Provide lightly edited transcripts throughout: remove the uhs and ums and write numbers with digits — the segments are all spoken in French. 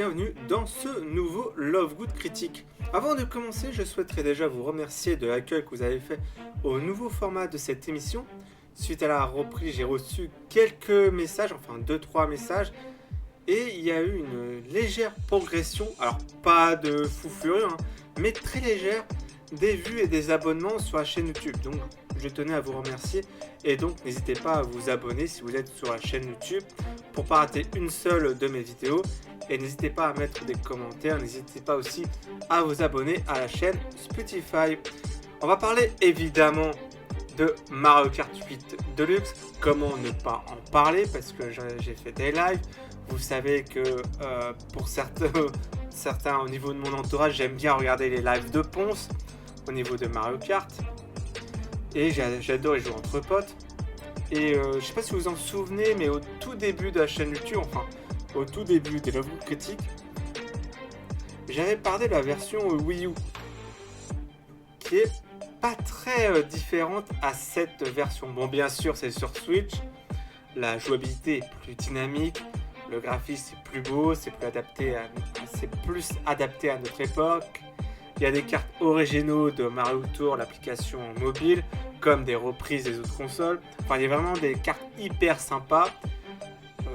bienvenue dans ce nouveau Love Good Critique. Avant de commencer, je souhaiterais déjà vous remercier de l'accueil que vous avez fait au nouveau format de cette émission. Suite à la reprise, j'ai reçu quelques messages, enfin 2-3 messages, et il y a eu une légère progression, alors pas de fou furieux, mais très légère, des vues et des abonnements sur la chaîne YouTube. Donc je tenais à vous remercier et donc n'hésitez pas à vous abonner si vous êtes sur la chaîne YouTube pour ne pas rater une seule de mes vidéos. Et n'hésitez pas à mettre des commentaires, n'hésitez pas aussi à vous abonner à la chaîne Spotify. On va parler évidemment de Mario Kart 8 Deluxe. Comment ne pas en parler, parce que j'ai fait des lives. Vous savez que pour certains au niveau de mon entourage, j'aime bien regarder les lives de Ponce au niveau de Mario Kart. Et j'adore les jouer entre potes. Et je sais pas si vous vous en souvenez, mais au tout début de la chaîne YouTube, enfin au tout début des Love Good Critiques, j'avais parlé de la version Wii U, qui est pas très différente à cette version. Bon, bien sûr, c'est sur Switch, la jouabilité est plus dynamique, le graphisme est plus beau, c'est plus adapté à notre époque. Il y a des cartes originaux de Mario Tour, l'application mobile, comme des reprises des autres consoles. Enfin, il y a vraiment des cartes hyper sympas,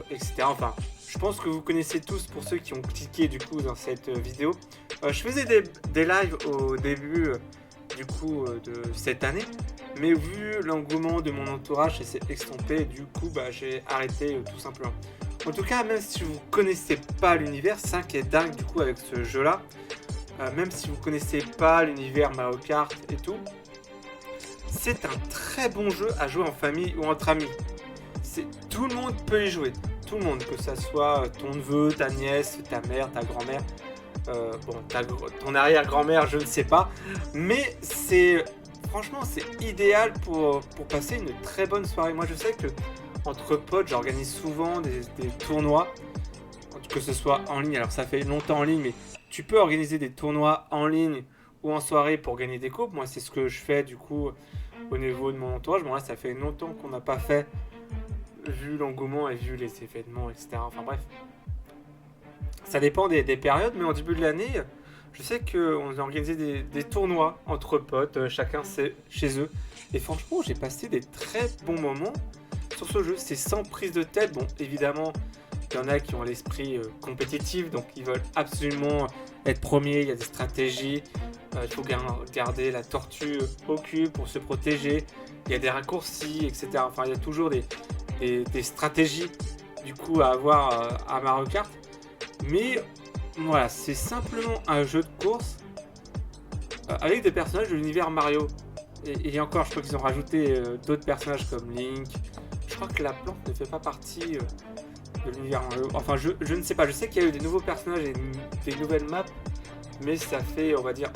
etc. Enfin, je pense que vous connaissez tous pour ceux qui ont cliqué du coup dans cette vidéo. Je faisais des lives au début du coup de cette année, mais vu l'engouement de mon entourage, ça s'est estompé. Du coup, j'ai arrêté tout simplement. En tout cas, même si vous connaissez pas l'univers, c'est ça qui est dingue du coup avec ce jeu-là. Même si vous connaissez pas l'univers Mario Kart et tout, c'est un très bon jeu à jouer en famille ou entre amis. Tout le monde peut y jouer. Tout le monde, que ça soit ton neveu, ta nièce, ta mère, ta grand-mère, ton arrière-grand-mère, je ne sais pas. Mais franchement, c'est idéal pour passer une très bonne soirée. Moi, je sais que entre potes, j'organise souvent des tournois, que ce soit en ligne. Alors, ça fait longtemps en ligne, mais tu peux organiser des tournois en ligne ou en soirée pour gagner des coupes. Moi, c'est ce que je fais du coup au niveau de mon entourage. Bon, là, ça fait longtemps qu'on n'a pas fait, vu l'engouement et vu les événements, etc. Enfin bref, ça dépend des périodes, mais en début de l'année, je sais qu'on a organisé des tournois entre potes, chacun chez eux. Et franchement, j'ai passé des très bons moments sur ce jeu. C'est sans prise de tête. Bon, évidemment, il y en a qui ont l'esprit compétitif, donc ils veulent absolument être premiers. Il y a des stratégies. Il faut garder la tortue au cul pour se protéger. Il y a des raccourcis, etc. Enfin, il y a toujours des stratégies du coup à avoir à Mario Kart. Mais voilà, c'est simplement un jeu de course avec des personnages de l'univers Mario. Et encore, je crois qu'ils ont rajouté d'autres personnages comme Link. Je crois que la plante ne fait pas partie de l'univers Mario. Enfin, je ne sais pas. Je sais qu'il y a eu des nouveaux personnages et des nouvelles maps, mais ça fait, on va dire,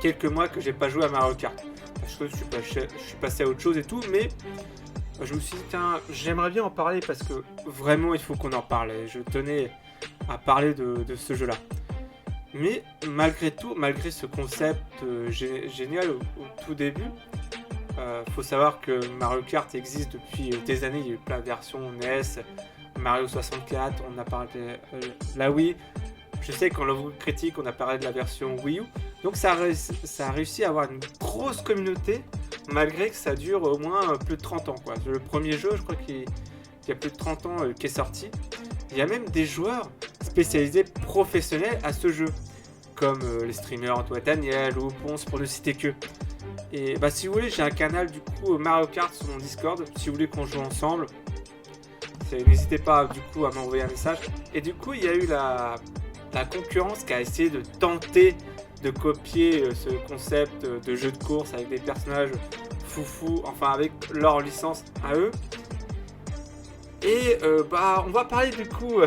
quelques mois que j'ai pas joué à Mario Kart. Parce que je suis passé à autre chose et tout, mais je me suis dit, tiens, j'aimerais bien en parler parce que vraiment il faut qu'on en parle. Et je tenais à parler de ce jeu-là. Mais malgré tout, malgré ce concept génial au tout début, faut savoir que Mario Kart existe depuis des années. Il y a eu plein de versions NES, Mario 64, on a parlé de la Wii. Je sais qu'en Love Good Critique, on a parlé de la version Wii U. Donc ça a réussi à avoir une grosse communauté, malgré que ça dure au moins plus de 30 ans. Quoi. Le premier jeu, je crois qu'il y a plus de 30 ans qui est sorti. Il y a même des joueurs spécialisés professionnels à ce jeu, comme les streamers Antoine Daniel ou Ponce, pour ne citer que. Et si vous voulez, j'ai un canal du coup Mario Kart sur mon Discord, si vous voulez qu'on joue ensemble. N'hésitez pas du coup à m'envoyer un message. Et du coup, il y a eu la concurrence qui a essayé de tenter de copier ce concept de jeu de course avec des personnages foufou, enfin avec leur licence à eux. Et on va parler du coup,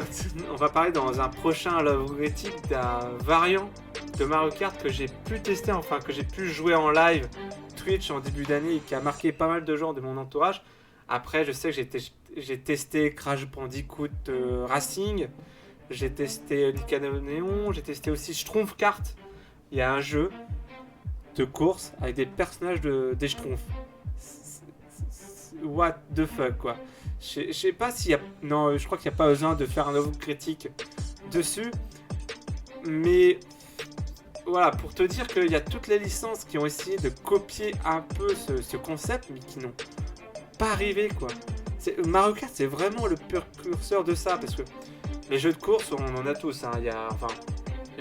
on va parler dans un prochain Love Critique d'un variant de Mario Kart que j'ai pu tester, enfin que j'ai pu jouer en live Twitch en début d'année et qui a marqué pas mal de gens de mon entourage. Après, je sais que j'ai testé Crash Bandicoot Racing, j'ai testé Nickelodeon, j'ai testé aussi Schtroumpf Kart. Il y a un jeu de course avec des personnages des Schtroumpfs. What the fuck, quoi. Je sais pas s'il y a... Non, je crois qu'il n'y a pas besoin de faire un nouveau critique dessus. Mais voilà, pour te dire qu'il y a toutes les licences qui ont essayé de copier un peu ce concept, mais qui n'ont pas arrivé, quoi. Mario Kart, c'est vraiment le précurseur de ça, parce que les jeux de course, on en a tous. Hein. Il y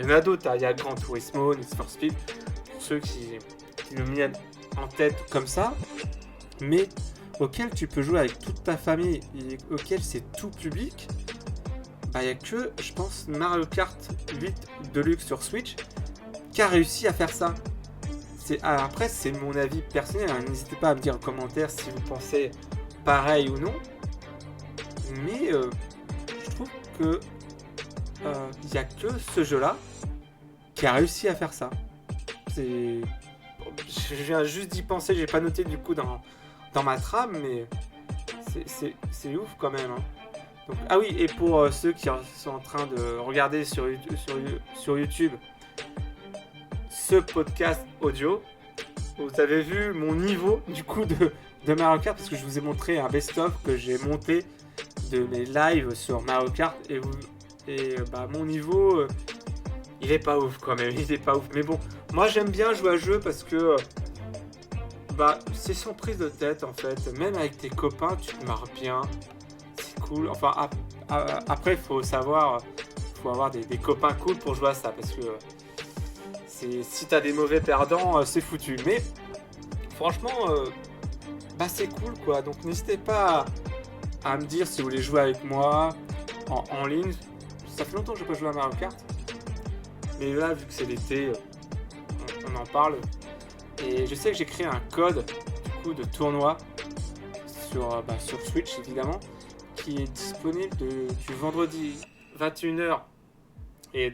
en a d'autres. Hein. Il y a Gran Turismo, Need for Speed, pour ceux qui le mettent en tête comme ça, mais auquel tu peux jouer avec toute ta famille et auquel c'est tout public. Il n'y a que, je pense, Mario Kart 8 Deluxe sur Switch qui a réussi à faire ça. Après, c'est mon avis personnel. Hein. N'hésitez pas à me dire en commentaire si vous pensez pareil ou non. Mais je trouve que il n'y a que ce jeu-là qui a réussi à faire ça. Je viens juste d'y penser. J'ai pas noté du coup dans ma trame, mais c'est ouf quand même. Hein. Donc, ah oui, et pour ceux qui sont en train de regarder sur YouTube ce podcast audio, vous avez vu mon niveau du coup de Mario Kart, parce que je vous ai montré un best-of que j'ai monté de mes lives sur Mario Kart, et mon niveau il est pas ouf quand même, il est pas ouf, mais bon, moi j'aime bien jouer à jeu parce que c'est sans prise de tête en fait, même avec tes copains tu te marres bien, c'est cool, enfin après il faut savoir, faut avoir des copains cool pour jouer à ça, parce que si t'as des mauvais perdants, c'est foutu, mais franchement c'est cool quoi, donc n'hésitez pas à me dire si vous voulez jouer avec moi en ligne. Ça fait longtemps que je n'ai pas joué à Mario Kart, mais là vu que c'est l'été, on en parle, et je sais que j'ai créé un code du coup de tournoi sur Switch évidemment, qui est disponible du vendredi 21h et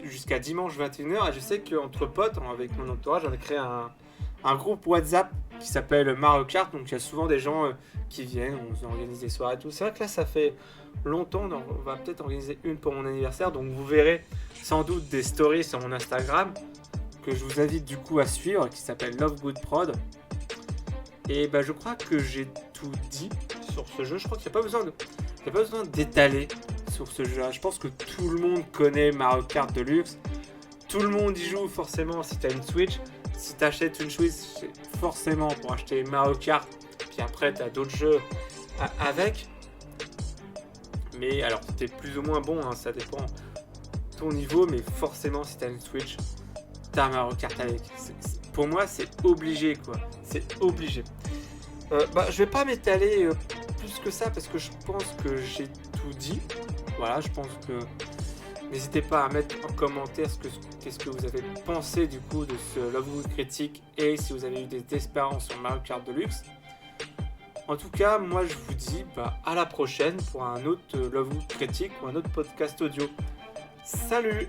jusqu'à dimanche 21h, et je sais qu'entre potes, avec mon entourage, on a créé un groupe WhatsApp qui s'appelle Mario Kart, donc il y a souvent des gens qui viennent, on organise des soirées et tout. C'est vrai que là ça fait longtemps, donc on va peut-être organiser une pour mon anniversaire, donc vous verrez sans doute des stories sur mon Instagram que je vous invite du coup à suivre, qui s'appelle Love Good Prod. Et je crois que j'ai tout dit sur ce jeu. Je crois qu'il n'y a pas besoin d'étaler sur ce jeu-là. Je pense que tout le monde connaît Mario Kart Deluxe. Tout le monde y joue forcément si tu as une Switch. Si tu achètes une Switch, c'est forcément pour acheter Mario Kart. Puis après, tu as d'autres jeux avec. Mais alors, t'es plus ou moins bon, hein, ça dépend de ton niveau. Mais forcément, si tu as une Switch, tu as Mario Kart avec. Pour moi, c'est obligé, quoi. C'est obligé. Je vais pas m'étaler plus que ça, parce que je pense que j'ai tout dit. Voilà, je pense que... N'hésitez pas à mettre en commentaire qu'est-ce que vous avez pensé du coup de ce Love Good critique, et si vous avez eu des expériences sur Mario Kart Deluxe. En tout cas, moi je vous dis à la prochaine pour un autre Love Good critique ou un autre podcast audio. Salut!